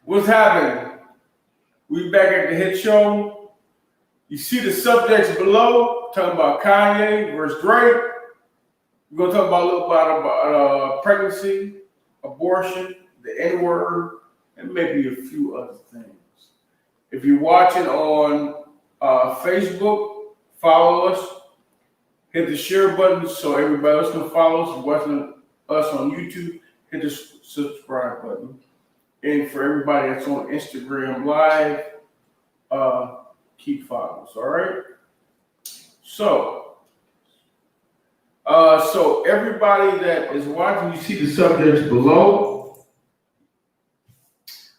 What's happening? We back at the hit show. You see the subjects below, talking about Kanye versus Drake. We're gonna talk about a little about pregnancy, abortion, the N-word, and maybe a few other things. If you're watching on Facebook, follow us. Hit the share button so everybody else can follow us. If you're watching us on YouTube, hit the subscribe button. And for everybody that's on Instagram Live, keep following us, all right? So everybody that is watching, you see the subjects below.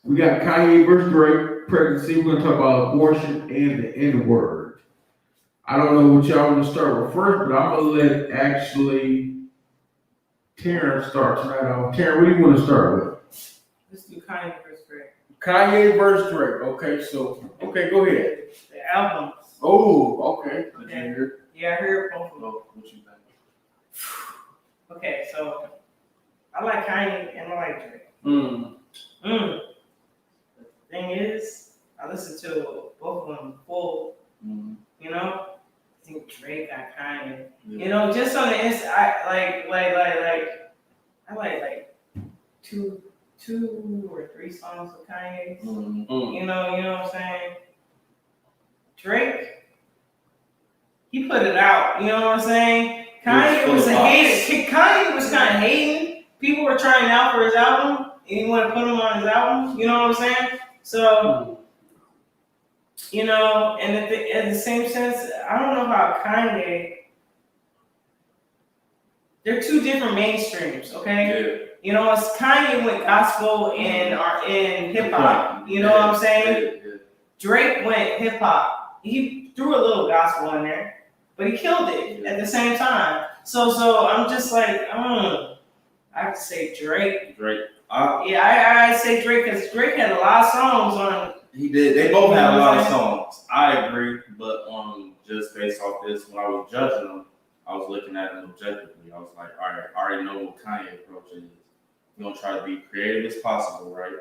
We got Kanye versus Drake, pregnancy. We're gonna talk about abortion and the N-word. I don't know what y'all want to start with first, but I'm gonna let actually Taryn start tonight off. Taryn, what do you want to start with? Let's do Kanye versus Drake. Kanye versus Drake. Okay, go ahead. The albums. Oh, okay. Yeah, I heard both of them. What you think? Okay, so I like Kanye and I like Drake. The thing is, I listened to both of them full. You know, I think Drake got Kanye. Yeah. You know, just on the inside, I like two or three songs of Kanye. You know what I'm saying? Drake, he put it out. You know what I'm saying? Kanye was a hater. Kanye was kind of hating. People were trying out for his album, and he wanted to put him on his album. You know what I'm saying? So, you know, and at the same sense, I don't know how Kanye. They're two different mainstreams, okay? Yeah. You know, it's Kanye went gospel and hip hop. You know what I'm saying? Yeah. Drake went hip hop. He threw a little gospel in there, but he killed it at the same time. So I'm just like, I have to say Drake. I say Drake because Drake had a lot of songs on. He did. They both had a lot of songs. I agree, but just based off this, when I was judging them, I was looking at them objectively. I was like, all right, I already know what Kanye's approach is. He's gonna try to be creative as possible, right?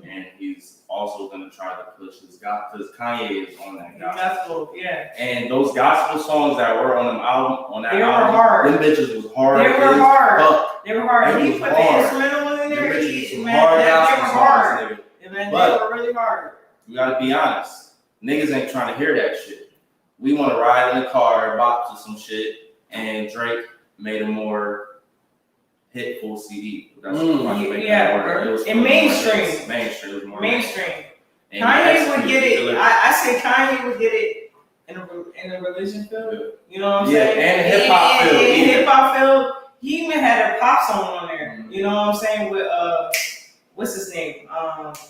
And he's also gonna try to push his gospel because Kanye is on that gospel. Yeah. And those gospel songs that were on them album, they were hard. Them bitches was hard. They were hard. Fuck. They were hard. He put the instrumental in there. They were hard. They were really hard. We gotta be honest. Niggas ain't trying to hear that shit. We want to ride in the car, bop to some shit, and Drake made a more hitful CD. That's it was mainstream. Mainstream. It was more mainstream. Kanye would get it. I say Kanye would get it in a religion field. You know what I'm saying? And hip hop field. In hip hop field, he even had a pop song on there. You know what I'm saying? With what's his name?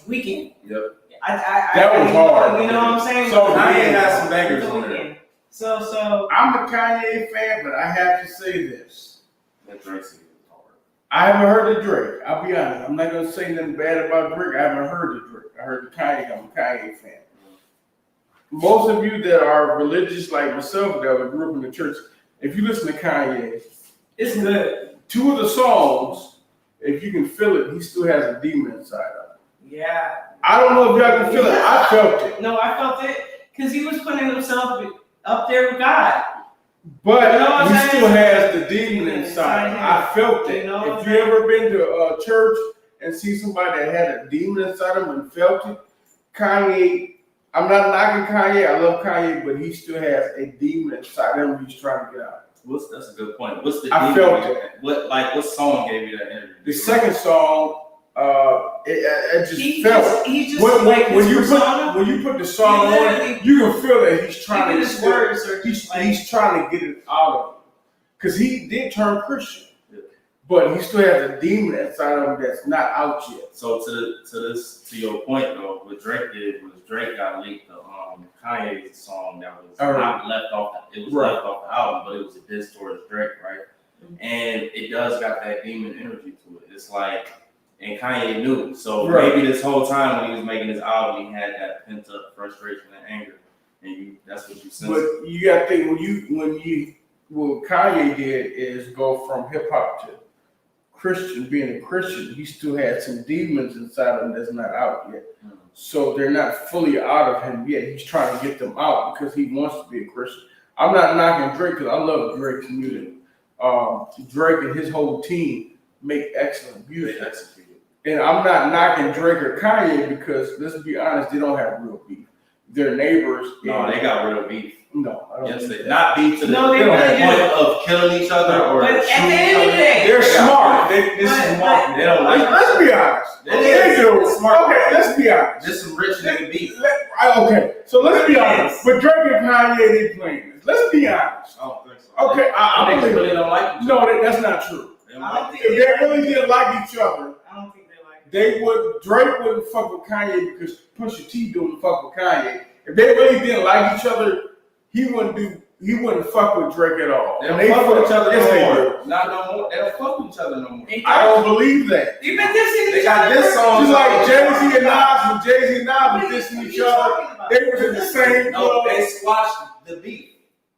Weeknd. Yep. That was hard. You know what I'm saying? So Kanye has some bangers on there. So I'm a Kanye fan, but I have to say this. That Drake CD was hard. I haven't heard of Drake. I'll be honest. I'm not gonna say nothing bad about Drake. I haven't heard of Drake. I heard the Kanye. I'm a Kanye fan. Most of you that are religious like myself, that grew up in the church, if you listen to Kanye, it's good. Two of the songs, if you can feel it, he still has a demon inside of him. Yeah. I don't know if y'all can feel it. I felt it. No, I felt it because he was putting himself up there with God. But you know he still has the demon inside him. I felt it. If you ever been to a church and see somebody that had a demon inside him and felt it, Kanye, I'm not knocking Kanye. I love Kanye, but he still has a demon inside him he's trying to get out. That's a good point. What's the I demon? felt it. What song gave you that energy? The second song, it just he felt. He just when you put the song on, you can feel that he's trying to. His words are he's trying to get it out of him, because he did turn Christian, but he still has a demon inside of him that's not out yet. So to your point though, what Drake did was Drake got leaked the Kanye's song that was not left off. It was left off the album, but it was a diss towards Drake, right? And it does got that demon energy to it. It's like, and Kanye knew. So maybe this whole time when he was making his album, he had that pent up frustration and anger, and that's what you sense. But you got to think what Kanye did is go from hip hop to Christian, being a Christian, he still has some demons inside him that's not out yet. So they're not fully out of him yet. He's trying to get them out because he wants to be a Christian. I'm not knocking Drake because I love Drake's music. Drake and his whole team make excellent music. And I'm not knocking Drake or Kanye because, let's be honest, they don't have real beef. They're neighbors. No, they got real beef. No, I don't. Yes, think they that. not beef to the No, they point really do. of killing each other or But at the shooting end each of the other. day, They're smart. This is But- smart. They don't like. Let's be honest. They They do. do. Smart. Okay, let's be honest. This some rich nigga beef. Okay, so let's be honest. But Drake and Kanye, they playing this. Let's be honest. I don't think so. Okay, I Niggas believe really it. don't like each No, other. that's not true. They don't I like don't think If they really didn't like each other, I don't think they like it. they would. Drake wouldn't fuck with Kanye because Pusha T don't fuck with Kanye. If they really didn't like each other, he wouldn't fuck with Drake at all. They don't And fuck with each other yes, they no do. more. Not no more. They don't fuck with each other no more. I don't believe that. You've been dissing They each got other. this song. Just like Jay-Z and Nas, when Jay-Z and Nas What was are you dissing each other, talking about? they was in the same No, club. they squashed the beef.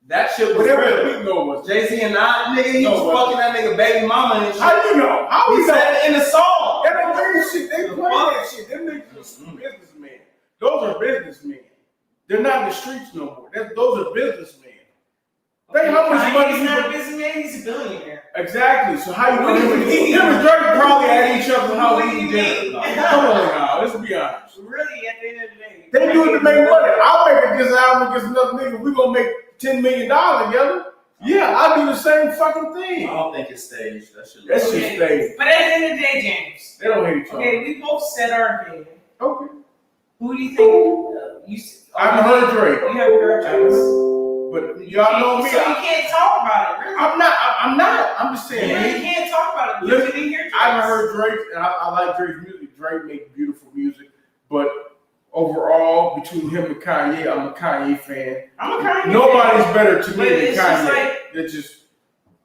That shit was Whatever real. we know was. Jay-Z and Nas, nigga, he No, was but- fucking that nigga baby mama and shit. How you know? How He we know? said it in the song. They don't play shit. They The play fuck? that shit. Them niggas are businessmen. Those are businessmen. They're not in the streets no more. Those are businessmen. Think how much money He's not a he- businessman, he's a billionaire. Exactly. So how you know What do him you mean? and Drake probably at each other how What do we you did. mean? Come on now, let's be honest. Really, at the end of the day. They do it to make money. I'll make this album against another nigga. We gonna make $10 million together. Yeah, I'll do the same fucking I thing. don't think it's staged. That shit. That shit Okay. stays. But at the end of the day, James. They don't hate each other. Okay, we both said our opinion. Okay. Who do you think? I haven't heard Drake, You haven't heard Travis. but y'all know me. So you can't talk about it, really. I'm not. I'm just You saying. really can't talk about it because you didn't hear Travis. I haven't heard Drake, and I like Drake's music. Drake makes beautiful music, but overall, between him and Kanye, I'm a Kanye fan. I'm a Kanye Nobody's fan. better to me But than it's just Kanye. like- It's just,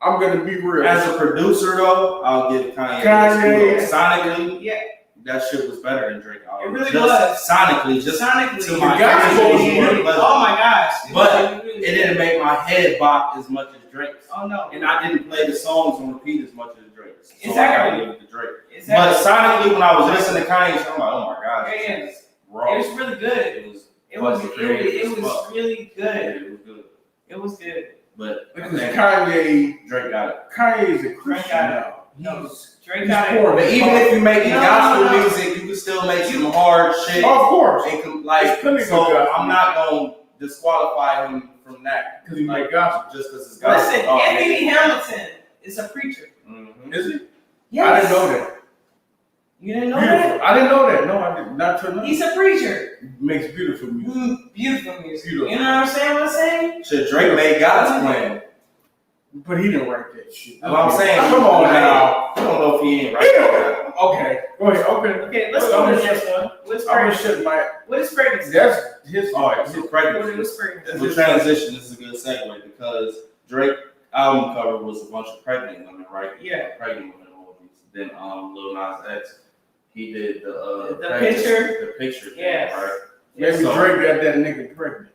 I'm gonna be real. As a producer though, I'll give Kanye. Kanye- this. Sonically, Yeah, that shit was better than Drake. It really Just was. Sonically, just sonically. to my The gospel was ears, good. but Oh my gosh. But really it didn't make my head bop as much as Drake's. Oh no. And I didn't play the songs on repeat as much as Drake's. So Exactly. I gotta give it to Drake. Exactly. But sonically, when I was listening to Kanye, I'm like, oh my gosh, this Yeah, yeah. is raw. It was really good. It was It was fucking creative it as was fuck. really Yeah, good. it was good. It was good. But I Because think Kanye Drake got it. is a Christian got it. now. No, He's Drake he's got it. poor. But even if you making No, gospel no. music, you can still make some hard shit. of course, And like, It's plenty of so good gospel I'm not gonna disqualify him from that because he like, make gospel. just because it's gospel. Listen, Oh, Anthony Hamilton is a preacher. Mhm. Is he? Yes. I didn't know that. You didn't know Beautiful. that? I didn't know that. No, I did not turn up. He's a preacher. Makes beautiful music. Beautiful music. Beautiful. You know what I'm saying? What I'm saying? Shit, Drake made God's plan. But he didn't write that shit. That's what I'm saying. Come on Like, now. I don't know if he ain't He right. don't- Okay, go ahead. Okay. Okay, let's go to the next one. What's I'm gonna pregnancy? shut my. What is pregnancy? That's his. All right, so What pregnancy. is pregnancy? The transition this is a good segue because Drake album cover was a bunch of pregnant women, right? Yeah. Pregnant women emojis. Then Lil Nas X, he did the The pregnancy- picture? the picture thing, Yes. right? Maybe So- Drake got that nigga pregnant.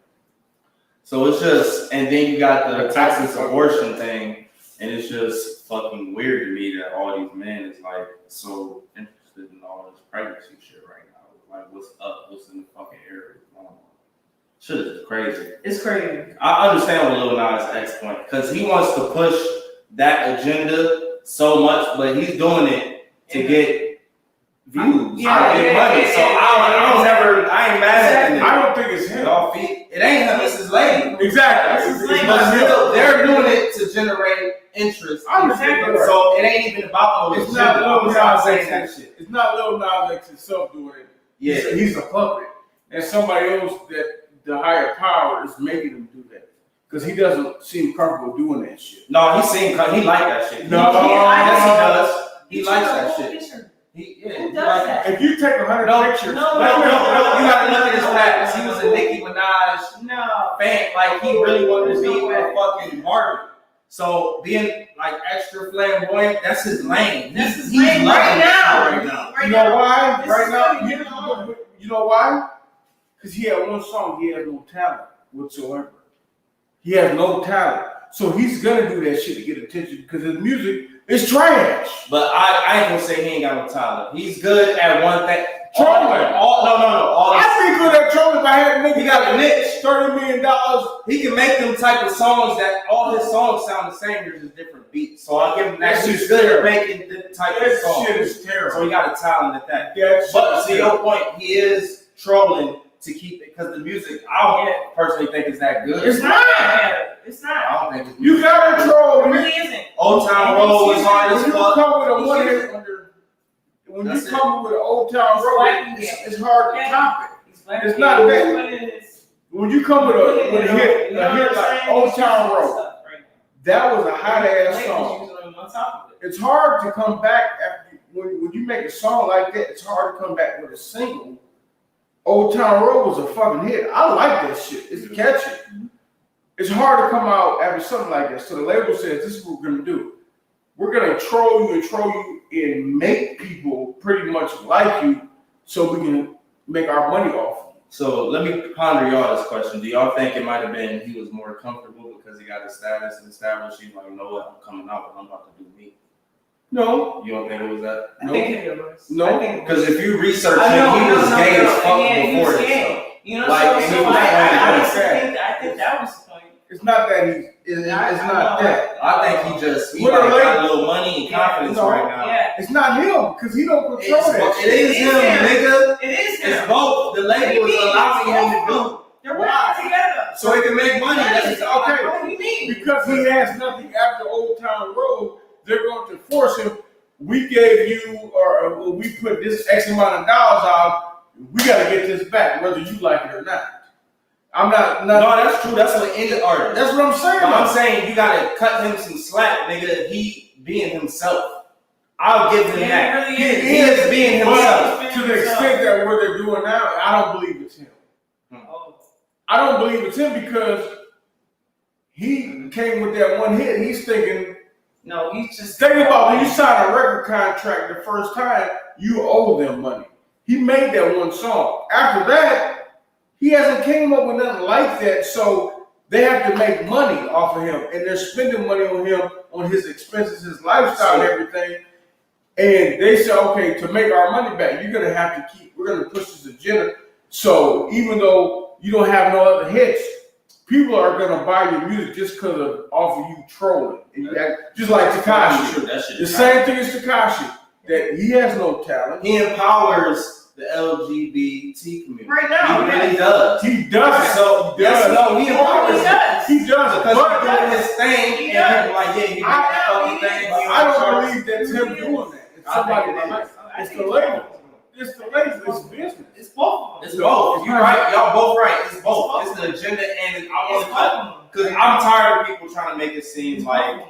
So it's just, and then you got the That's Texas fucking- abortion thing, and it's just fucking weird to me that all these men is like so interested in all this pregnancy shit right now. Like, what's up? What's in the fucking air? Shit is crazy. It's crazy. I understand what Lil Nas X point because he wants to push that agenda so much, but he's doing it to get views, Yeah, to get yeah, money. yeah, So yeah, I ain't mad at him. I don't think it's him. Y'all feet. It ain't him. It's his lady. Exactly. This is like- But still, they're doing it to generate interest. I understand that. So it ain't even about no It's not agenda. Lil I'm Nas not saying X. that shit. It's not Lil Nas X himself doing it. Yeah. He's a puppet, and somebody else that the higher power is making him do that because he doesn't seem comfortable doing that shit. No, he like that shit. No. Yes, he does. He likes took a that whole shit. picture. He Who he does like that? If you take 100 No, pictures, no, You gotta look at his past. He was a Nicki Minaj No. fan. Like, he really wanted to be a fucking Barbie. So being like extra flamboyant, that's his lane. That's his He's lane loving right it now. Right now. Right you know now. why? This Right is now, what you're on. you know why? Because he had one song, he has no talent whatsoever. He has no talent. So he's gonna do that shit to get attention because his music It's trash. But I ain't gonna say he ain't got no talent. He's good at one thing. Trolling. I'd be good at trolling if I had a nigga He got a niche. $30 million. He can make them type of songs that all his songs sound the same. There's just different beats. So I'll give him that. He's good at making the type of That songs. shit is terrible. So he got a talent at that. That But shit to is your point, he is trolling to keep it because the music I don't personally think is that good. It's not. It's not. I don't think it's You gotta troll. It really isn't. Old Town Road was hard When as you fuck. come with a one hit wonder, when you That's come with an Old Town Road, it's hard to top it. It's not that. When you come with a hit like Old Town Road, that was a hot ass song. It's hard to come back after when you make a song like that. It's hard to come back with a single. Old Town Road was a fucking hit. I like that shit. It's catchy. It's hard to come out after something like that. So the label says, this is what we're gonna do. We're gonna troll you and make people pretty much like you so we can make our money off. So let me ponder y'all this question. Do y'all think it might have been he was more comfortable because he got his status and established? He's like, you know what, I'm coming out, but I'm about to do me. No. You don't think it was that? I think it was. No. Because if you research him, he was gay as fuck before this. You know, Like, so I think that was the point. It's not that it's not that. I think he What like a got a little money and confidence no. right now. Yeah. It's not him because he don't control that. It is him, nigga. It is him. It's both. The label is allowing him to do They're working together. so he can make money. That's okay. What do you mean? Because he has nothing after Old Town Road, they're going to force him. We gave you, or we put this X amount of dollars out. We got to get this back, whether you like it or not. I'm not. No, that's true. That's what any artist. That's what I'm saying. But I'm saying you gotta cut him some slack, nigga. He being himself. I'll give him that. He really He is being himself. But to the extent that what they're doing now, I don't believe it's him. Oh. I don't believe it's him because he came with that one hit. He's thinking. No, he's just Think about when you sign a record contract the first time, you owe them money. He made that one song. After that, he hasn't came up with nothing like that, so they have to make money off of him, and they're spending money on him, on his expenses, his lifestyle, and everything. And they say, okay, to make our money back, we're gonna push this agenda. So even though you don't have no other hits, people are gonna buy your music just because of off of you trolling. Just like Tekashi. The same thing as Tekashi, that he has no talent. He empowers the LGBT community. Right now, he really does. He does. So he empowers he does. He does. because But he's doing his thing, He and does. people like, yeah, he doing that fucking thing. I don't believe that's him doing that. It's somebody I think it's the label. It's the label. It's business. It's both of them. It's both. You're right. Y'all both right. It's both. It's the agenda, and I want to cut because I'm tired of people trying to make it seem like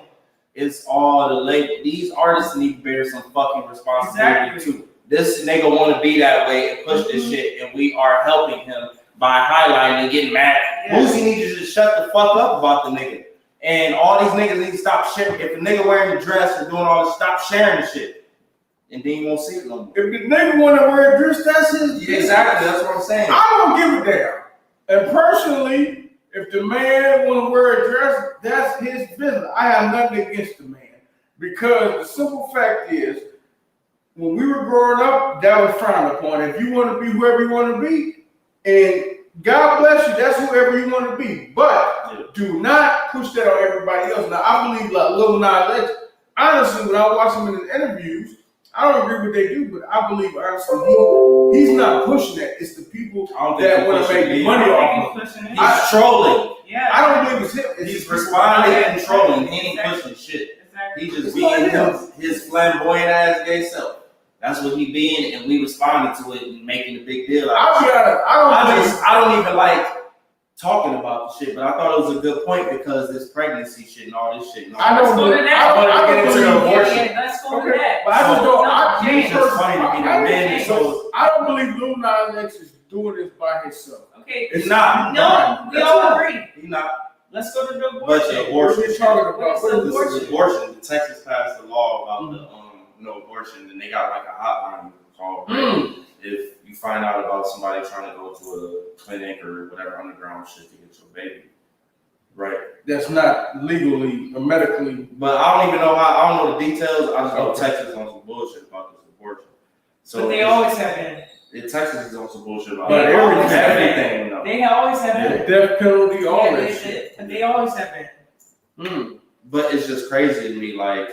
it's all the label. These artists need to bear some fucking responsibility too. This nigga want to be that way and push this shit, and we are helping him by highlighting and getting mad. Boosie needs to just shut the fuck up about the nigga. And all these niggas need to stop sharing. If a nigga wearing a dress or doing all this, stop sharing the shit. And then you won't see it no more. If the nigga want to wear a dress, that's his business. Exactly, that's what I'm saying. I don't give a damn. And personally, if the man want to wear a dress, that's his business. I have nothing against the man. Because the simple fact is, when we were growing up, that was frowned upon. If you want to be whoever you want to be, and God bless you, that's whoever you want to be. But do not push that on everybody else. Now, I believe like Lil Nas X, honestly, when I watch him in his interviews, I don't agree with what they do, but I believe honestly he's not pushing that. It's the people that want to make money off of him. He's trolling. Yeah. I don't believe it's him. He's responding and trolling. He ain't pushing shit. He just being his flamboyant ass gay self. That's what he being, and we responded to it and making a big deal out of it. I don't even like talking about the shit, but I thought it was a good point because this pregnancy shit and all this shit. I don't go to that. I want to get into the abortion. Yeah, let's go to that. But I just don't. It's just funny to be the man. So I don't believe Lil Nas X is doing this by himself. Okay. it's not. No, we all agree. He's not. Let's go to the abortion. But the abortion. What are you talking about? What is This is abortion. The Texas passed a law about the no abortion, and they got like a hotline called. If you find out about somebody trying to go to a clinic or whatever underground shit to get your baby, right? that's not legally or medically. But I don't even know I don't know the details. I just know Texas on some bullshit about this abortion. So but they always have been. Texas is on some bullshit about They always have everything. No. They always have The been. death penalty, all Yeah, that shit. but they always have been. But it's just crazy to me, like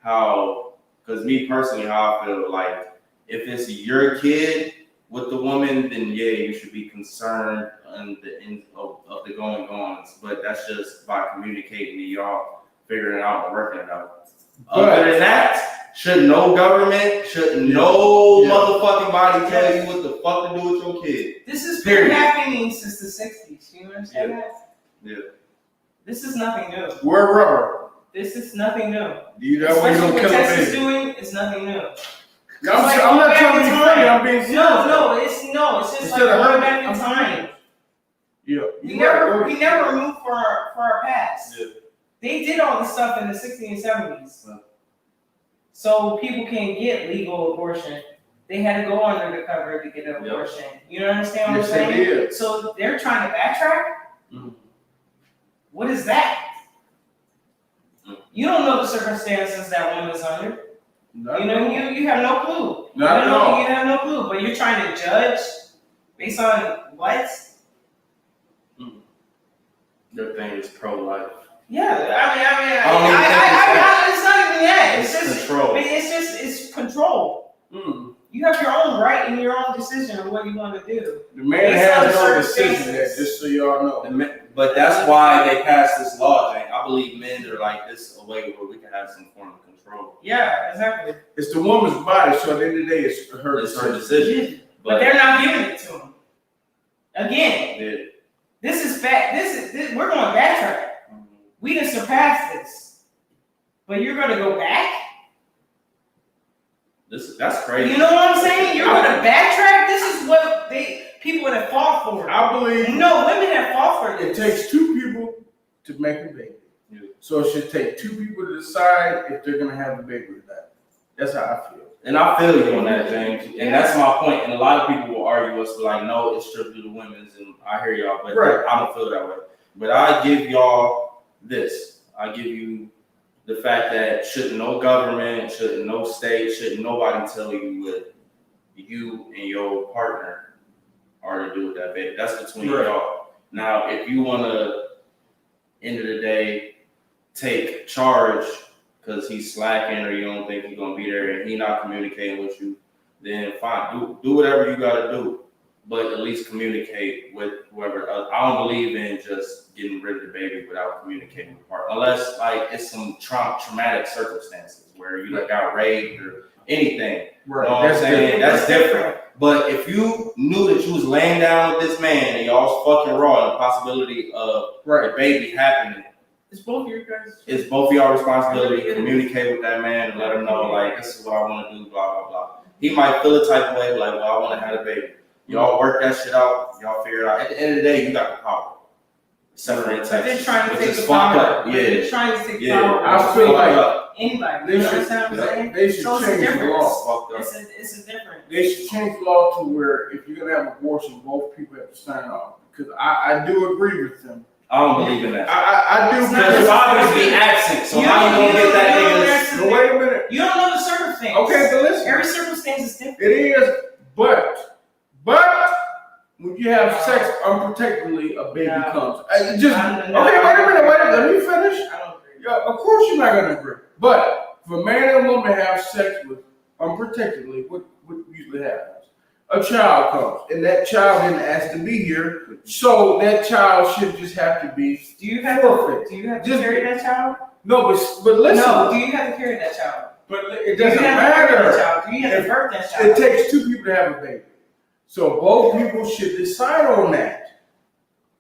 how, because me personally, how I feel like if it's your kid with the woman, then yeah, you should be concerned on the end of the going ons. But that's just by communicating to y'all, figuring it out and working it out. Other than that, should no government, should no motherfucking body tell you what the fuck to do with your kid. This has been happening since the 60s. You understand that? Yeah. This is nothing new. Wear rubber. This is nothing new. That way you Especially don't what kill a Texas baby. doing is nothing new. I'm not trying to be funny. I'm being serious. It's just like going back in time. Yeah. We never moved for our past. Yeah. They did all this stuff in the 60s and 70s. Yeah. So people can get legal abortion. They had to go under the cover to get an abortion. You understand what I'm saying? Yes, they did. So they're trying to backtrack? Mhm. What is that? You don't know the circumstances that woman's under. Not You at know, all. you have no clue. Not at all. You have no clue, but you're trying to judge based on what? Their thing is pro-life. Yeah, it's not even that. It's just control. It's control. You have your own right and your own decision of what you want to do. The man Based has on no circumstances. decision there, just so y'all know. But that's why they passed this law, Jane. I believe men are like this a way where we can have some form of control. Yeah, exactly. It's the woman's body, so at the end of the day, it's her It's her decision. decision. But they're not giving it to them. Again, Yeah. this is back. This we're going backtrack. We done surpassed this, but you're gonna go back. That's crazy. You know what I'm saying? You're gonna backtrack. This is what people have fought for. I believe No, women have fought for it this. takes two people to make a baby. Yeah. So it should take two people to decide if they're gonna have a baby or not. That's how I feel. And I feel you on that, James. And that's my point. And a lot of people will argue us like, no, it's strictly the women's. And I hear y'all, but Right. I don't feel that way. But I give y'all this. I give you the fact that shouldn't no government, shouldn't no state, shouldn't nobody tell you what you and your partner are to do with that baby. That's between Right. y'all. Now, if you want to, end of the day, take charge because he's slacking or you don't think he's going to be there and he not communicating with you, then fine. Do whatever you got to do. But at least communicate with whoever. I don't believe in just getting rid of the baby without communicating with the partner. Unless, like, it's some traumatic circumstances where you like got raped or anything. Right. You know what I'm saying? That's different. But if you knew that you was laying down with this man and y'all was fucking raw and the possibility of a baby happening, It's both your guys. it's both of y'all responsibility to communicate with that man and let him know, like, this is what I want to do, blah, blah, blah. He might feel a type of way, like, well, I want to have a baby. Y'all work that shit out. Y'all figure it out. At the end of the day, you got the power. Separate But they're Texas. trying to which take is the fucked power. up. They're trying to take Yeah. power. I feel like Anybody. they You should, understand what I'm saying? they should So it's a change the difference. law. Fucked up. It's a difference. They should change the law to where if you're gonna have abortion, both people have to sign off. Because I do agree with them. I don't believe in that. I do. It's not Because Because the father's be absent, so You how you don't- gonna get that you don't- nigga's... No, wait a minute. You don't know the circumstance. Okay, but listen. Every circumstance is different. It is, but when you have sex unprotectedly, a baby No. comes. No. Wait a minute. Let me finish. I don't agree. Yeah, of course you're not gonna agree. But if a man and woman have sex with unprotectedly, what usually happens? A child comes, and that child didn't ask to be here, so that child should just have to be. Do you have Perfect. to Just- carry that child? No, but listen. No. Do you have to carry that child? But it Do you doesn't have to carry that matter. child? Do you have to birth that It child? takes two people to have a baby. So both people should decide on that.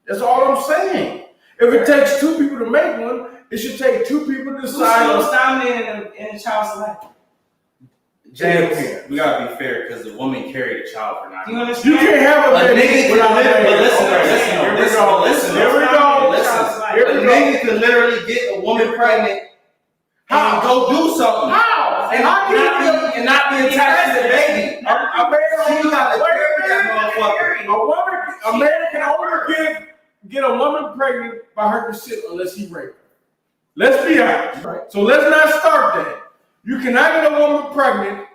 That's all I'm saying. If it takes two people to make one, it should take two people to Who's decide most on. dominant in a child's life? James, we gotta be fair, because the woman carried a child for 9 Do you months. understand? You can't have A a baby nigga without can a literally, baby. but listen, Okay, listen, here we listen, go. listen, Here we go. listen. Here A we go. nigga can literally get a woman pregnant How? and go do something. How? And not be attached to the baby. A man She got to wait carry a that minute. motherfucker. A man can only get a woman pregnant by her consent unless he raped her. Let's be honest, right? So let's not start that. You cannot get a woman pregnant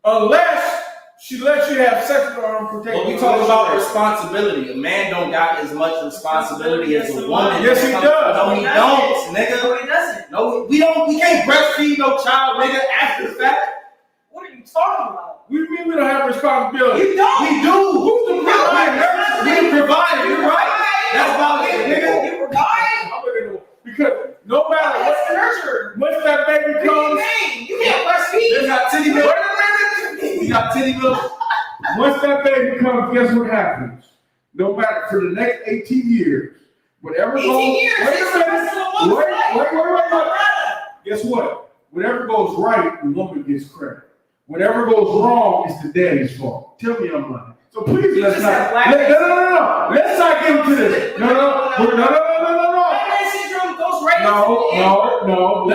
unless she lets you have sex with her unprotected. But we talk about responsibility. A man don't got as much responsibility as a woman. Yes, he does. No, he don't, nigga. No, he doesn't. No, we don't. We can't breastfeed no child, nigga, after the fact. What are you talking about? We mean we don't have responsibility. You don't. We do. Who's the provider? We provide. You're right. That's about it, nigga. You provide. Because no matter That's what, nurture. once that baby What do comes, you mean? You can't breastfeed. We got titty milk. We got titty milk. once that baby comes, guess what happens? No matter for the next 18 years, whatever 18 years. Wait It's a the rest of the woman's life. minute. Guess what? Whatever goes right, the woman gets credit. Whatever goes wrong, it's the daddy's fault. Tell me I'm lying. So please let's not. No. Let's not get into this. No. Black man syndrome goes right into No.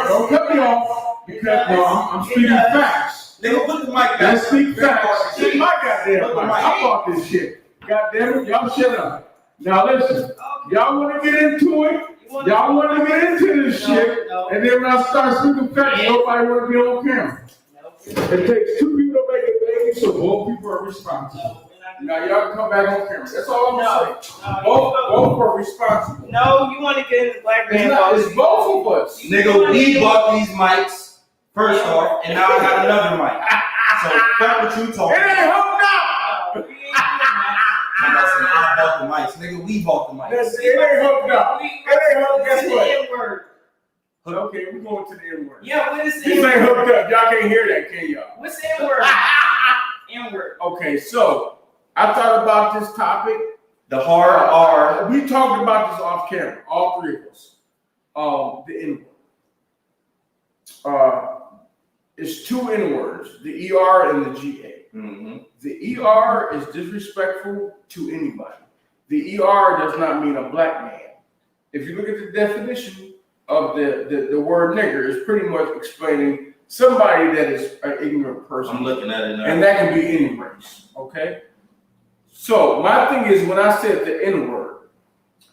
Don't cut me off because I'm speaking facts. Nigga, put the mic down. Let's speak facts. Shit, my goddamn Put the mic. mic. I bought this shit. Goddamn it, y'all shut up. Now listen, y'all want to get into it? Y'all want to get into this shit? And then when I start speaking facts, nobody want to be on camera. It takes two people to make a baby, so both people are responsible. Now y'all can come back on camera. That's all I'm gonna say. Both are responsible. No, you want to get in the black man. It's both of us. Nigga, we bought these mics first off, and now I got another mic. So fuck what you It talking ain't about. hooked up. I bought the mics. Nigga, we bought the mics. It ain't hooked up. It ain't hooked. Guess what? N-word. Okay, we're going to the N-word. Yeah, what is This ain't N-word? hooked up. Y'all can't hear that, can y'all? What's N-word? N-word. Okay, so I thought about this topic. The hard R. We talked about this off camera, all three of us. The N-word. It's two N-words, the ER and the GA. Mm-hmm. The ER is disrespectful to anybody. The ER does not mean a black man. If you look at the definition of the word nigger, it's pretty much explaining somebody that is an ignorant person. I'm looking at it now. And that can be any race, okay? So my thing is, when I said the N-word,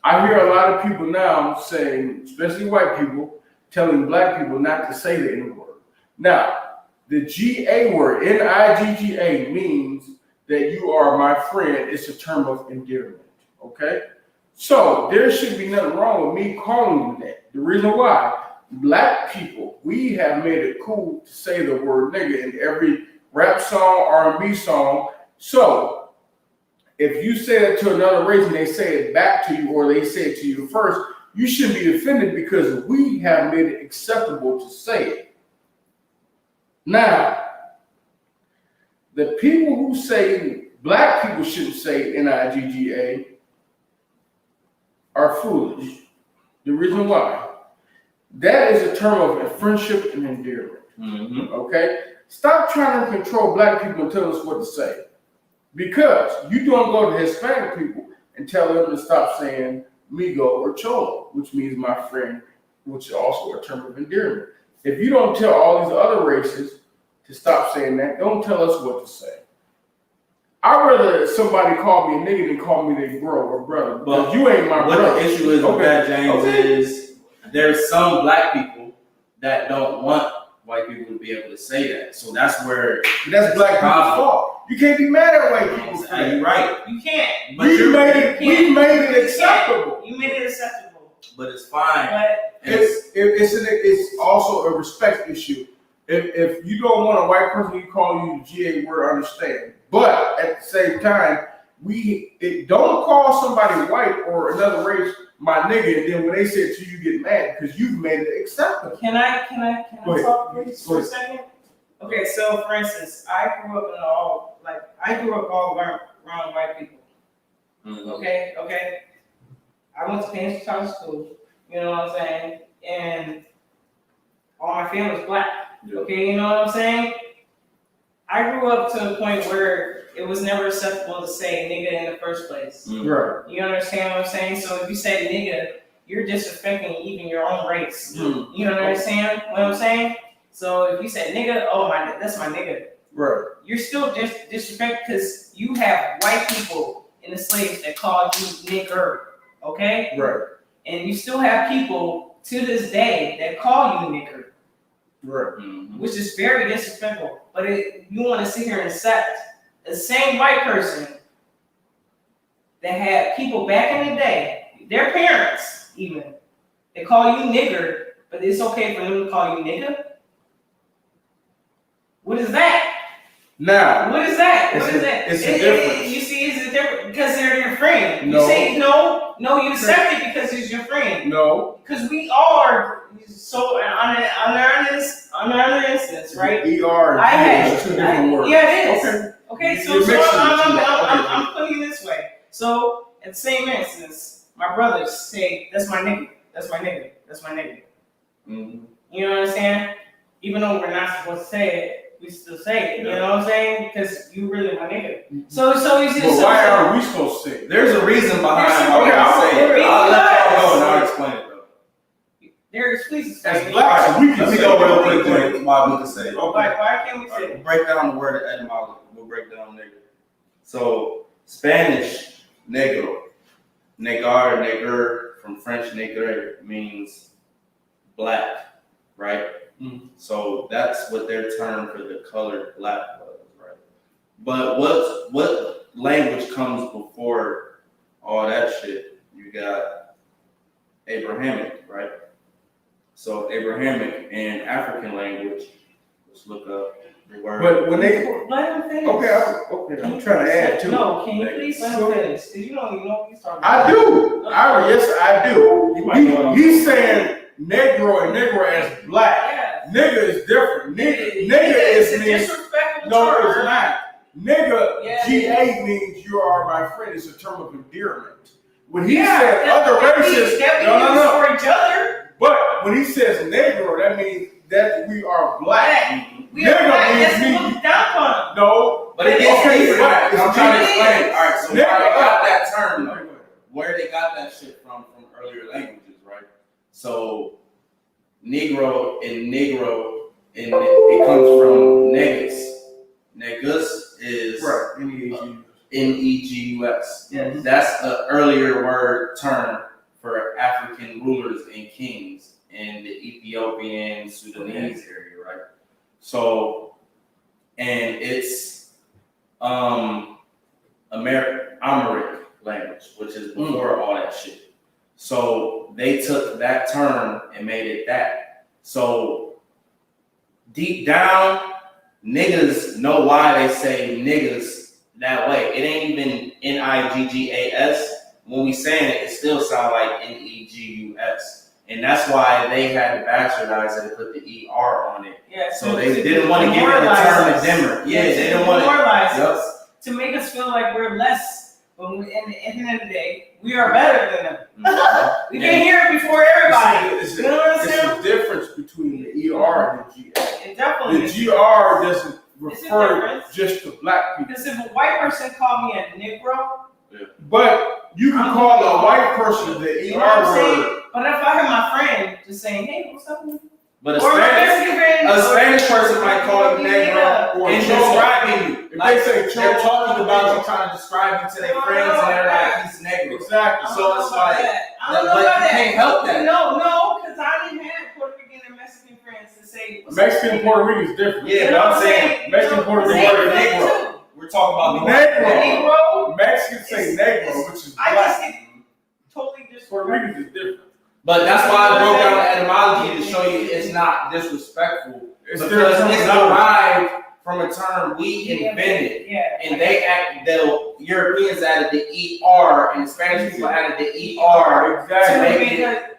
I hear a lot of people now saying, especially white people, telling black people not to say the N-word. Now, the GA word, N-I-G-G-A, means that you are my friend. It's a term of endearment, okay? So there should be nothing wrong with me calling you that. The reason why, black people, we have made it cool to say the word nigga in every rap song, R&B song. So if you say it to another race and they say it back to you or they say it to you first, you shouldn't be offended because we have made it acceptable to say it. Now, the people who say black people shouldn't say N-I-G-G-A are foolish. The reason why, that is a term of friendship and endearment. Mm-hmm. Okay? Stop trying to control black people and tell us what to say. Because you don't go to Hispanic people and tell them to stop saying migo or cholo, which means my friend, which is also a term of endearment. If you don't tell all these other races to stop saying that, don't tell us what to say. I'd rather somebody call me a nigga than call me their bro or brother. But you ain't my brother. What the issue is with that, James, is there's some black people that don't want white people to be able to say that. So that's where that's black people's fault. You can't be mad at white people. You're right. You can't. But we made it acceptable. You made it acceptable. But it's fine. But It's also a respect issue. If you don't want a white person to call you the GA word, understand. But at the same time, don't call somebody white or another race my nigga, and then when they say it to you, you get mad because you've made it acceptable. Can I talk please for a second? Okay, so for instance, I grew up all around white people. Mm-hmm. Okay. I went to Phoenix Charter School, you know what I'm saying? And all my family's black. Yeah. Okay, you know what I'm saying? I grew up to a point where it was never acceptable to say nigga in the first place. Mm-hmm. Right. You understand what I'm saying? So if you say nigga, you're disrespecting even your own race. Mm-hmm. You know what I'm saying? What I'm saying? So if you say nigga, oh my, that's my nigga. Right. You're still disrespect because you have white people and the slaves that called you nigger, okay? Right. And you still have people to this day that call you nigger, Right. Mhm. which is very disrespectful. But you want to sit here and accept the same white person that had people back in the day, their parents even, they call you nigger, but it's okay for them to call you nigger? What is that? Now, What is that? It's What a- is that? it's a difference. You see, it's a difference because they're your friend. No. You say no, you accept it because it's your friend. no. Because we all are so on another instance, right? ER I and had G is two different words. yeah, it is. Okay. Okay, so You're mixing the two. I'm putting it this way. So at the same instance, my brothers say, "That's my nigga. That's my nigga. That's my nigga." Mhm. You know what I'm saying? Even though we're not supposed to say it, we still say it. You know what I'm saying? Because you really my nigga. So you see. But why are we supposed to say it? There's a reason behind There's why okay, I say it. I'll let y'all know and I'll Because- explain it though. There's please As explain. blacks, we can Let me say go it. real quick then, why we can say it. Why can't we say We'll it? break down the word etymology. We'll break down nigger. So Spanish negro, negar, neger from French negre means black, right? Mm. So that's what their term for the color black was, right? But what language comes before all that shit? You got Abrahamic, right? So Abrahamic in African language, let's look up the word. But when they Let him finish. okay, I'm trying to add to it. No, can you please let him finish? Because you don't even know what he's talking about. I do. Yes, I do. You might know what I'm He's saying negro and negro as black. Yeah. Nigga is different. Nigga It's a means disrespectful no, term. it's not. Nigga, Yeah. GA means you are my friend. It's a term of endearment. When he Yeah, said that- other that races, we that we no. use for each other. But when he says negro, that means that we are black. Mhm. We are Nigga black. means That's me. what look down on. No, But it gets Okay, deeper. right. I'm trying to It explain. is. All right, so Nigga, where they got that term, though, no. where they got that shit from earlier languages, right? So Negro, and it comes from negus. Negus is Right. NEAG. Negus. Yes. That's an earlier word term for African rulers and kings in the Ethiopian, Sudanese area, right? So, and it's Amharic language, which is before all that shit. So they took that term and made it that. So deep down, niggas know why they say niggas that way. It ain't even Niggas. When we saying it, it still sound like Negus. And that's why they had to bastardize it and put the ER on it. Yeah. So they didn't want to give it the term of dimmer. Yeah, they didn't want demoralize to. us to make us feel like we're less. But at the end of the day, we are better than them. We can hear it before everybody. It's You know what I'm saying? a difference between the ER and the GA. It definitely The is. GR doesn't It's a refer difference. just to black people. Because if a white person called me a Negro, But you can call a white person the you know what I'm ER saying? word. But if I hear my friend just saying, "Hey, what's up?" But Or my Mexican friend, a Spanish person might call you Yeah. negro Or and cholo. describing you. If Like, they say they're cholo, talking about you, trying to describe you to their friends, and they're like, he's negro. Exactly. I So don't know it's about like, that. I don't know but about you that. can't help that. No, because I didn't have Puerto Rican and Mexican friends to say what's Mexican up. and Puerto Rican is different. Yeah, You but know I'm what saying Mexican, Puerto Rican Same word is thing negro. too. we're talking about the Negro. Negro. Mexicans say negro, which is I black. just get totally Puerto disrespectful. Ricans is different. But that's why I broke down the etymology to show you it's not disrespectful. It's Because their it's terminology. derived from a term we invented. Yeah. And the Europeans added the ER and the Spanish people added the ER. Exactly.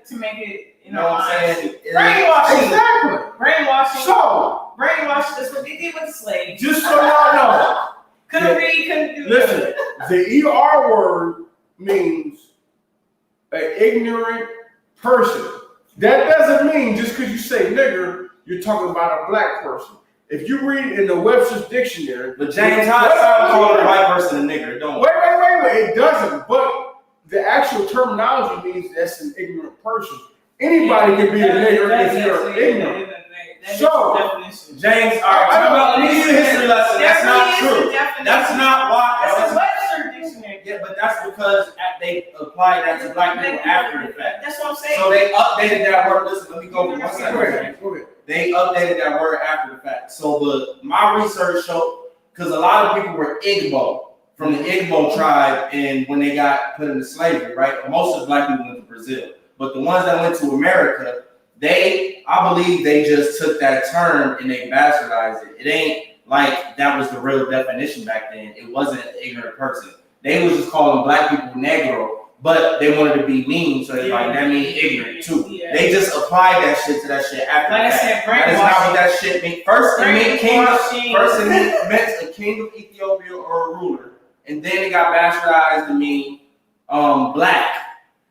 To make it, You know what I'm saying? Brainwashing. Exactly. Brainwashing. So, Brainwashing. That's what they did with the slaves. just so y'all know, Couldn't read, couldn't do listen, the ER word means an ignorant person. That doesn't mean just because you say nigger, you're talking about a black person. If you read in the Webster's dictionary, But James Hodgson called a white person a nigger, don't wait, it doesn't. But the actual terminology means that's an ignorant person. Anybody can be a nigger if you're ignorant. So, James, all right, let me give you a history lesson. That's not true. That's not why. That's a Webster definition there. Yeah, but that's because they applied that to black people after the fact. That's what I'm saying. So they updated that word. Listen, let me go one Go second. ahead. Go ahead. They updated that word after the fact. So my research showed, because a lot of people were Igbo, from the Igbo tribe, and when they got put into slavery, right? Most of the black people went to Brazil. But the ones that went to America, I believe they just took that term and they bastardized it. It ain't like that was the real definition back then. It wasn't an ignorant person. They was just calling black people Negro, but they wanted to be mean, so they like, that mean ignorant too. Yeah. They just applied that shit to that shit after Like I that. said, That is not what that shit meant. First, it meant meant a king of Ethiopia or a ruler, and then it got bastardized to mean black,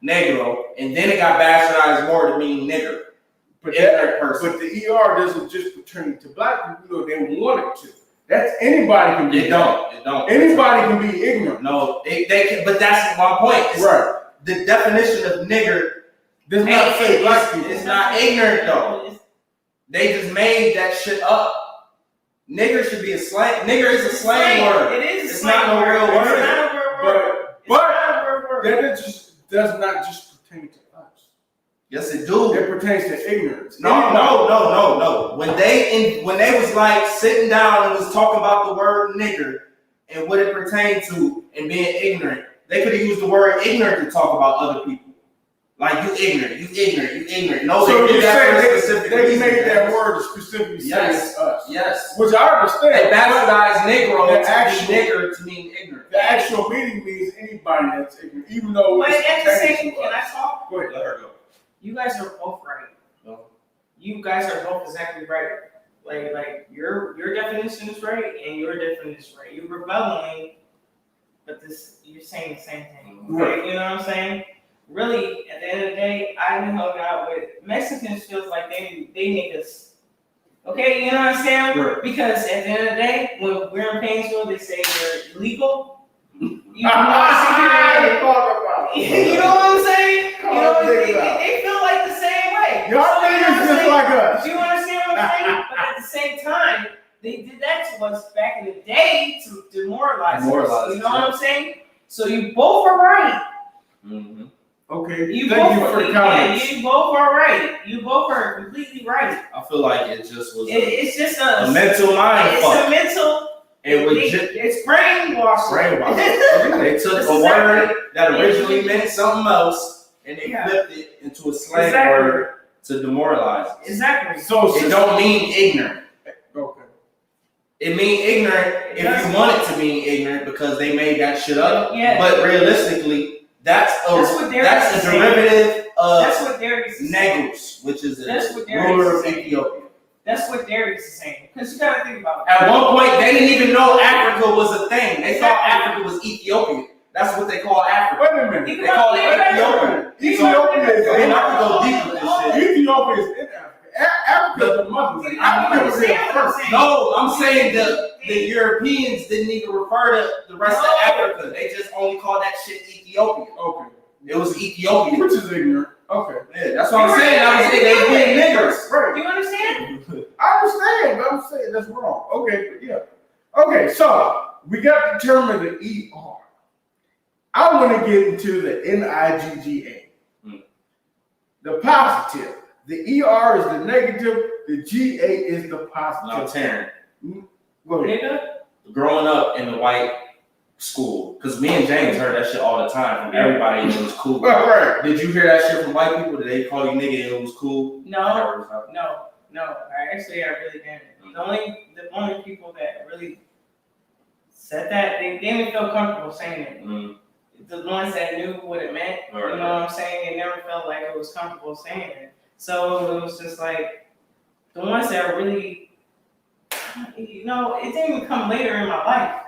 Negro, and then it got bastardized more to mean nigger. But Ignorant person. But the ER doesn't just pertain to black people. They want it to. That's anybody can be. It don't. Anybody can be ignorant. No, they can. But that's my point. Right. The definition of nigger Does not say black people. It's not ignorant though. They just made that shit up. Nigger should be a slang. Nigger is a slang word. It is. It's not no real word. It's not a real word. But that just does not just pertain to us. Yes, it do. It pertains to ignorance. No. When they was like sitting down and was talking about the word nigger and what it pertained to and being ignorant, they could have used the word ignorant to talk about other people. Like you ignorant. No, So they you did that for a say specific they reason. made that word specifically say Yes. it's us. Yes. Which I understand. They bastardized Negro The to actual- be nigger to mean ignorant. The actual meaning means anybody that's ignorant, even though But it's at the same, pertaining to can I us. talk? Go ahead. Let her go. You guys are both right. No. You guys are both exactly right. Like your definition is right and your definition is right. You're rebelling, but you're saying the same thing. Right. You know what I'm saying? Really, at the end of the day, I hung out with Mexicans. Feels like they niggas. Okay, you know what I'm saying? Right. Because at the end of the day, when we're in Painesville, they say you're illegal. You know You know what I'm saying? You know, Call they niggas out. feel like the same way. Y'all So, you know niggas what I'm just saying? like us. Do you understand what I'm saying? But at the same time, they did that to us back in the day to demoralize us. You know what I'm saying? So you both are right. Mm-hmm. Okay. You Thank both you for the yeah, comments. you both are right. You both are completely right. I feel like it just was It's just a mental mind it's fuck. a mental. It was just It's brainwashing. brainwashing. They took That's a exactly- word that originally meant something else and they Yeah. flipped it into a slang Exactly. word to demoralize. Exactly. So It don't mean ignorant. Okay. It mean ignorant if doesn't. you want it to mean ignorant because they made that shit up. Yeah. But realistically, that's what they're a saying. derivative That's of what Darius is saying. Negus, which is That's what a Darius ruler is of saying. Ethiopia. That's what Darius is saying. Because you gotta think about it. At one point, they didn't even know Africa was a thing. They thought Exactly. Africa was Ethiopia. That's what they call Africa. Wait a minute. You They call it Ethiopia. Ethiopia. Ethiopia is I mean, in I can go Africa. deep with this shit. Ethiopia is in Africa. Africa is the mother. Africa was here first. No, I'm saying the Europeans didn't even refer to the rest of Africa. They just only called that shit Ethiopia. Okay. It was Ethiopia. Which is ignorant. Okay. Yeah, that's what I'm saying. I was they being niggers. Right. Do you understand? I understand, but I'm saying that's wrong. Okay, but yeah. Okay, so we got the term of the ER. I want to get into the NIGGA. The positive. The ER is the negative, the GA is the positive. Now, Taryn, Go ahead. Nigga? growing up in the white school, because me and James heard that shit all the time from everybody and it was cool. Right. Did you hear that shit from white people? Did they call you nigga and it was cool? No. I really didn't. The only people that really said that, they didn't feel comfortable saying it. Mm. The ones that knew what it meant, you know what I'm saying? They never felt like it was comfortable saying it. So it was just like, the ones that really, you know, it didn't even come later in my life,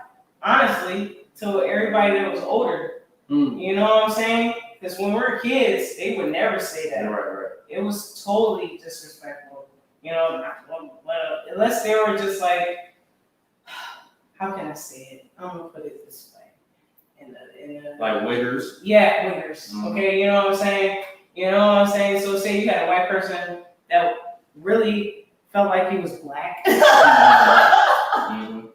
honestly, till everybody that was older. You know what I'm saying? Because when we were kids, they would never say that. Right. It was totally disrespectful. You know, unless they were just like, how can I say it? I'm gonna put it this way. Like wiggers. Yeah, wiggers. Mhm. Okay, you know what I'm saying? You know what I'm saying? So say you had a white person that really felt like he was black. Mm-hmm.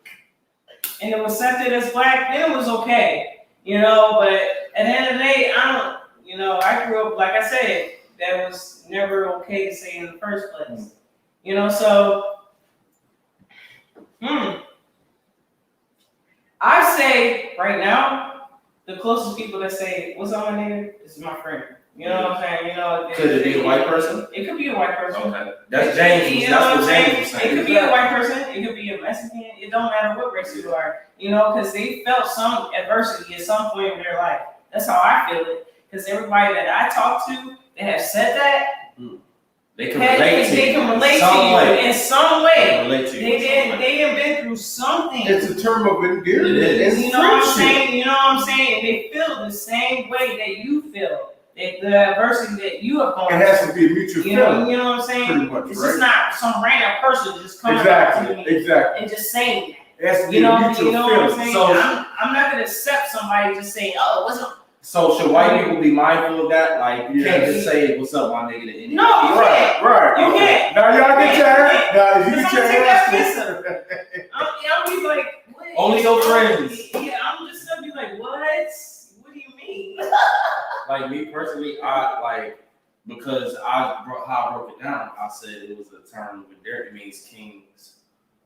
And it was accepted as black, then it was okay. You know, but at the end of the day, I grew up, like I said, that was never okay to say in the first place. You know, so, I say right now, the closest people that say, what's up, my nigga? This is my friend. You know what I'm saying? You know, could it be a white person? It could be a white person. Okay, that's James. You know That's what I'm James was saying. It could be a white person. It could be a Mexican. It don't matter what race you are. You know, because they felt some adversity at some point in their life. That's how I feel it. Because everybody that I talk to, that have said that, they can relate to you. They can relate to you in some way. They didn't been through something. It's a term of endearment. You know what I'm saying? You know what I'm saying? They feel the same way that you feel. The adversity that you have gone through. It has to be a mutual feeling. You know what I'm saying? Pretty much, it's right? just not some random person just coming up to me and just saying that. It has to be You know a mutual what feeling. I'm saying? So- I'm not gonna accept somebody just saying, "Oh, what's up?" So should white people be mindful of that? Like, you can't Yes. just say, "What's up, my nigga?" to anyone. No, you can't. Right. You okay. can't. Now y'all get your ass. Now you Because get your I'm gonna ass. take that I'll be like, what? Only your friends. Yeah, I'm just gonna be like, what? What do you mean? Like me personally, because how I broke it down, I said it was a term with there. It means kings.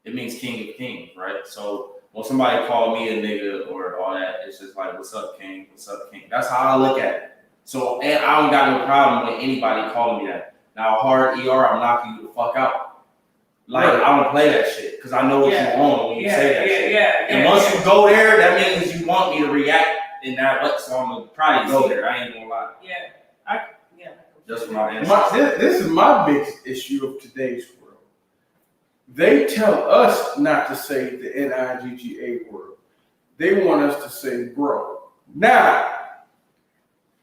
It means king of kings, right? So when somebody called me a nigga or all that, it's just like, "What's up, king? What's up, king?" That's how I look at it. So, and I don't got no problem with anybody calling me that. Now, hard ER, I'm knocking you the fuck out. Like, Right. I don't play that shit because I know what you want when you say that shit. And once you go there, that means you want me to react in that way. So I'm gonna probably go there. I ain't gonna lie. Just for my answer. This is my biggest issue of today's world. They tell us not to say the NIGGA word. They want us to say bro. Now,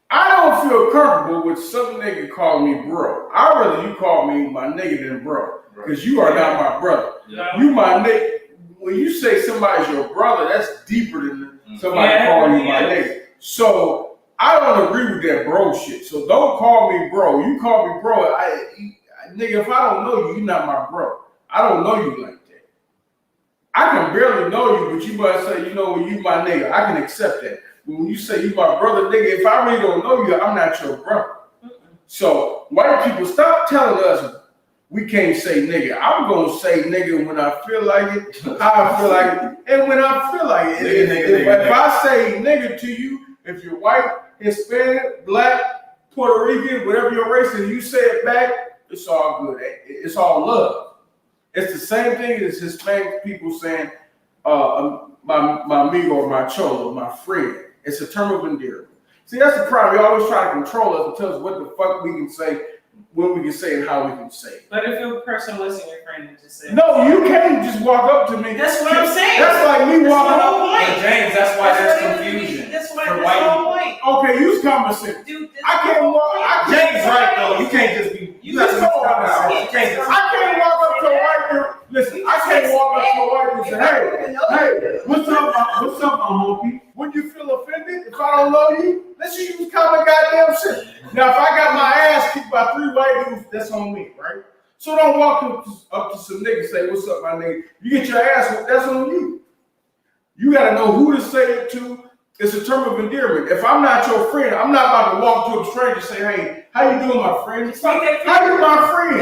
I don't feel comfortable with some nigga calling me bro. I'd rather you call me my nigga than bro. Because you are not my brother. Yeah. You my nigga. When you say somebody's your brother, that's deeper than somebody calling you my nigga. So I don't agree with that bro shit. So don't call me bro. You call me bro. Nigga, if I don't know you, you're not my bro. I don't know you like that. I can barely know you, but you must say, you my nigga. I can accept that. But when you say you my brother, nigga, if I really don't know you, I'm not your brother. So white people, stop telling us we can't say nigga. I'm gonna say nigga when I feel like it, how I feel like it, and when I feel like it. If I say nigga to you, if you're white, Hispanic, black, Puerto Rican, whatever your race is, you say it back, it's all good. It's all love. It's the same thing as Hispanic people saying my amigo or my cholo, my friend. It's a term of endearment. See, that's the problem. You always try to control us and tell us what the fuck we can say, when we can say it, how we can say it. But if a person wasn't your friend and just said, no, you can't just walk up to me. That's what I'm saying. That's like me walking up. But James, that's why there's confusion. That's for the white whole people. point. Okay, use common sense. Dude, I can't walk. James right though. You can't just be. You got to use common sense. You can't just. I can't walk up to a white dude. Listen, I can't walk up to a white dude and say, hey, what's up, my homie? Would you feel offended if I don't know you? Let's just use common goddamn shit. Now, if I got my ass kicked by 3 white dudes, that's on me, right? So don't walk up to some nigga and say, what's up, my nigga? You get your ass whooped, that's on you. You got to know who to say it to. It's a term of endearment. If I'm not your friend, I'm not about to walk to a stranger and say, hey, how you doing, my friend? How you my friend?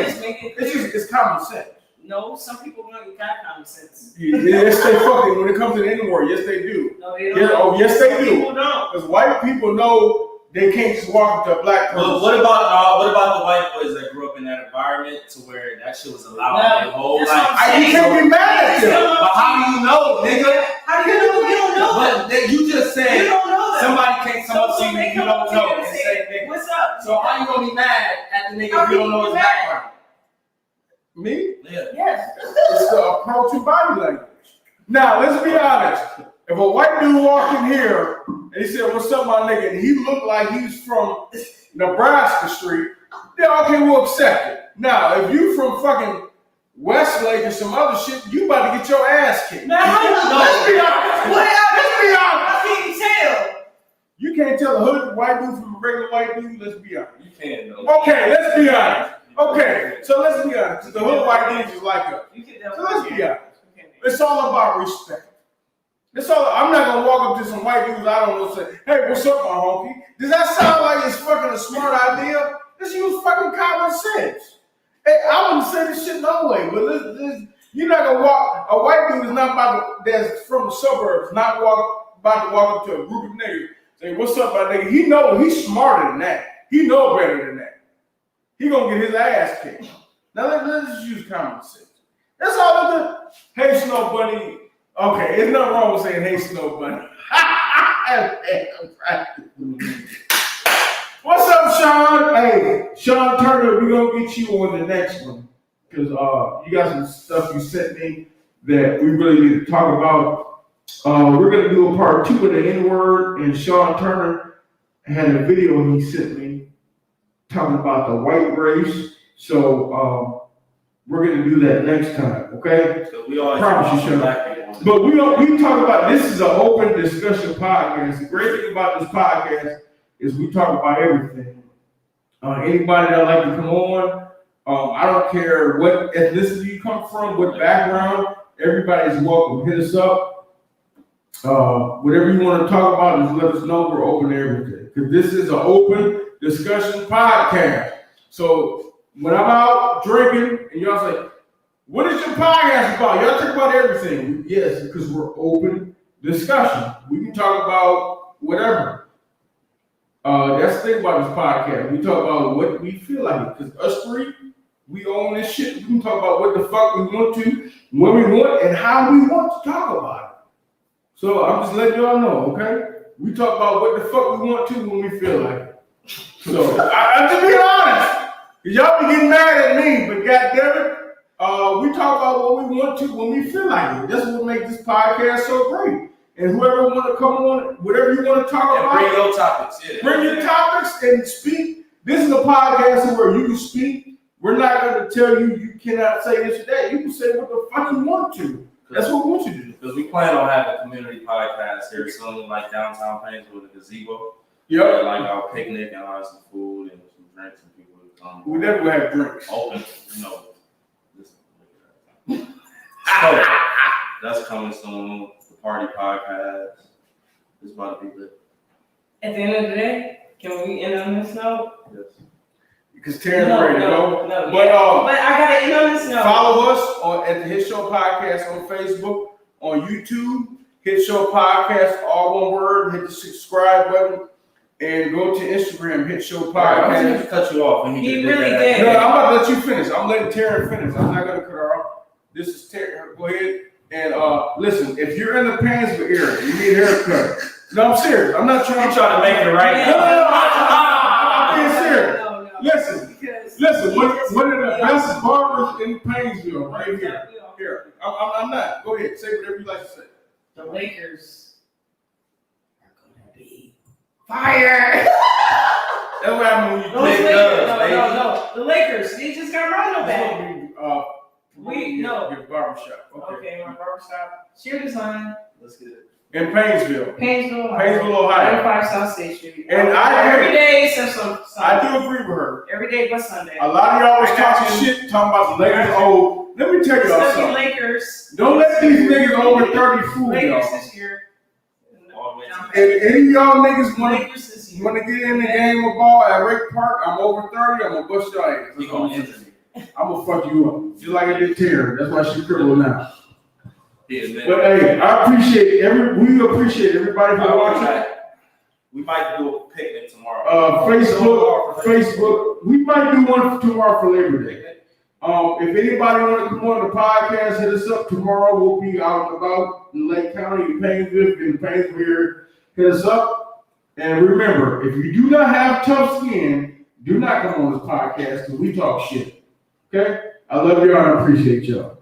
It's common sense. No, some people don't got common sense. Yes, they fucking, when it comes to the N-word, yes, they do. No, they don't. Oh, yes, they do. People don't. Because white people know they can't just walk up to a black person. Well, what about the white boys that grew up in that environment to where that shit was allowed their whole life? You can't be mad at them. But how do you know, nigga? How do you know? You don't know. But you just said You don't know that. somebody can't come up to you and you don't know and say nigga. What's up? So how you gonna be mad at the nigga if you don't know his background? Me? Yeah. Yes. It's the approach to body language. Now, let's be honest. If a white dude walked in here and he said, what's up, my nigga, and he looked like he's from Nebraska Street, then okay, we'll accept it. Now, if you from fucking Westlake or some other shit, you about to get your ass kicked. Now, Let's be honest. Let's be honest. How can you tell? You can't tell a hood white dude from a regular white dude. Let's be honest. You can though. Okay, let's be honest. Okay, so let's be honest. The hood white dudes is like us. You can tell. So let's be honest. It's all about respect. That's all. I'm not gonna walk up to some white dudes I don't know say, hey, what's up, my honky? Does that sound like it's fucking a smart idea? Just use fucking common sense. Hey, I wouldn't say this shit no way, but you're not gonna walk. A white dude is not about to, that's from the suburbs, not about to walk up to a group of niggas. Say, what's up, my nigga? He know he's smarter than that. He know better than that. He gonna get his ass kicked. Now let's just use common sense. That's all it is. Hey, Snow Bunny. Okay, there's nothing wrong with saying, hey, Snow Bunny. What's up, Sean? Hey, Sean Turner, we're gonna get you on the next one. Because you got some stuff you sent me that we really need to talk about. We're gonna do a part 2 of the N-word, and Sean Turner had a video he sent me talking about the white race. So we're gonna do that next time, okay? So we always promise you, Sean. But we talk about, this is an open discussion podcast. The great thing about this podcast is we talk about everything. Anybody that like to come on, I don't care what ethnicity you come from, what background, everybody's welcome. Hit us up. Whatever you want to talk about, just let us know. We're open to everything. Because this is an open discussion podcast. So when I'm out drinking and y'all say, what is your podcast about? Y'all talk about everything. Yes, because we're open discussion. We can talk about whatever. That's the thing about this podcast. We talk about what we feel like. Because us three, we own this shit. We can talk about what the fuck we want to, when we want, and how we want to talk about it. So I'm just letting y'all know, okay? We talk about what the fuck we want to when we feel like it. So I'm just being honest. Y'all be getting mad at me, but goddammit, we talk about what we want to when we feel like it. That's what makes this podcast so great. And whoever want to come on, whatever you want to talk about, bring your topics. Yeah. Bring your topics and speak. This is a podcast where you can speak. We're not going to tell you you cannot say this or that. You can say what the fuck you want to. That's what we want you to do. Because we plan on having a community podcast here soon, like downtown Painesville with a gazebo. Yeah. Like our picnic and all some food and some drinks and people would come. We definitely have drinks. Open, So that's coming soon. The party podcast. It's about to be lit. At the end of the day, can we end on this note? Yes. Because Terrence ready to go. No, but I gotta end on this note. Follow us at the Hit Show Podcast on Facebook, on YouTube, Hit Show Podcast, all one word. Hit the subscribe button. And go to Instagram, Hit Show Podcast. I was going to cut you off. When he really did. No, I'm about to let you finish. I'm letting Taryn finish. I'm not going to cut her off. This is Taryn. Go ahead. And listen, if you're in the Painesville area, you need a haircut. No, I'm serious. I'm not trying to make it right. No. I'm being serious. Listen. One of the best barbers in Painesville, right here. Here. I'm not. Go ahead. Say whatever you like to say. The Lakers are going to be fire. That's what happened when you play No. The Lakers. They just got Rondo back. Your barbershop. Okay, my barbershop. Sheer Design. Let's get it. In Painesville, Ohio. Ohio. 95 South State Street. And every day except Sunday. I do agree with her. Every day but Sunday. A lot of y'all was talking shit, talking about the Lakers old. Let me tell y'all something. Lakers. Don't let these niggas over 30 fool Lakers y'all. this year. If any of y'all niggas want to get in the game of ball at Rick Park, I'm over 30, I'm going to bust your ass. You gonna injure me. I'm going to fuck you up. Just like I did Terry. That's why she's crippled now. Yeah, but hey, we appreciate everybody for watching. We might do a picnic tomorrow. Facebook. We might do one tomorrow for Labor Day. If anybody want to come on the podcast, hit us up tomorrow. We'll be out and about in Lake County, in Painesville here. Hit us up. And remember, if you do not have tough skin, do not come on this podcast because we talk shit. Okay? I love y'all and I appreciate y'all.